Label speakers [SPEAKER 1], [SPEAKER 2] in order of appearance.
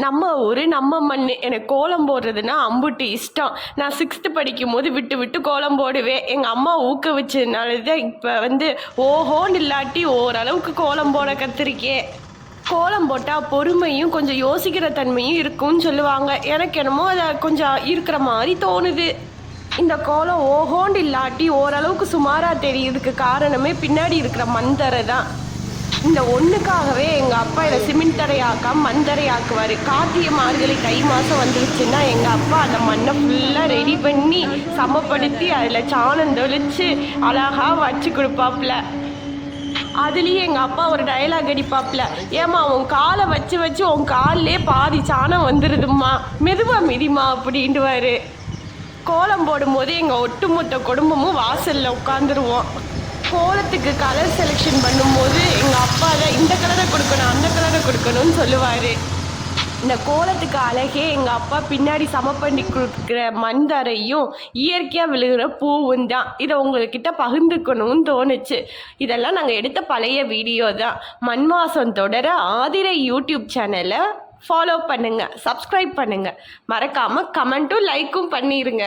[SPEAKER 1] நம்ம ஊர் நம்ம மண். எனக்கு கோலம் போடுறதுன்னா அம்புட்டு இஷ்டம். நான் 6th படிக்கும் போது விட்டு விட்டு கோலம் போடுவேன். எங்கள் அம்மா ஊக்குவிச்சதுனால தான் இப்போ ஓஹோன்னு இல்லாட்டி ஓரளவுக்கு கோலம் போட கற்றுருக்கேன். கோலம் போட்டால் பொறுமையும் கொஞ்சம் யோசிக்கிற தன்மையும் இருக்கும்னு சொல்லுவாங்க. எனக்கு என்னமோ அதை கொஞ்சம் இருக்கிற மாதிரி தோணுது. இந்த கோலம் ஓஹோண்டு இல்லாட்டி ஓரளவுக்கு சுமாராக தெரியுதுக்கு காரணமே பின்னாடி இருக்கிற மண்தரை தான். இந்த ஒன்றுக்காகவே எங்கள் அப்பா இதை சிமெண்ட் தரையாக்காம மண் தரையாக்குவார். கார்த்திகை மார்கழி தை மாதம் வந்துருச்சுன்னா எங்கள் அப்பா அந்த மண்ணை ஃபுல்லாக ரெடி பண்ணி சமப்படுத்தி அதில் சாணம் தெளித்து அழகாக வச்சு கொடுப்பாப்புல. அதுலேயும் எங்கள் அப்பா ஒரு டயலாக் அடிப்பாப்புல, ஏம்மா உன் காலை வச்சு வச்சு உன் காலிலே பாதி சாணம் வந்துடுதும்மா, மெதுவாக மிதிமா அப்படின்ட்டுவார். கோலம் போடும்போது எங்கள் ஒட்டுமொத்த குடும்பமும் வாசலில் உட்காந்துருவோம். கோலத்துக்கு கலர் செலெக்ஷன் பண்ணும்போது எங்கள் அப்பா தான் இந்த கலரை கொடுக்கணும் அந்த கலரை கொடுக்கணும்னு சொல்லுவார். இந்த கோலத்துக்கு அழகே எங்கள் அப்பா பின்னாடி சமப்பண்ணி கொடுக்குற மண் தரையும் இயற்கையாக விழுகிற பூவும் தான். இதை உங்கள்கிட்ட பகிர்ந்துக்கணும்னு தோணுச்சு. இதெல்லாம் நாங்கள் எடுத்த பழைய வீடியோ தான். மண் வாசம் தொடர ஆதிரை யூடியூப் சேனலை ஃபாலோ பண்ணுங்கள், சப்ஸ்கிரைப் பண்ணுங்கள், மறக்காமல் கமெண்ட்டும் லைக்கும் பண்ணிடுங்க.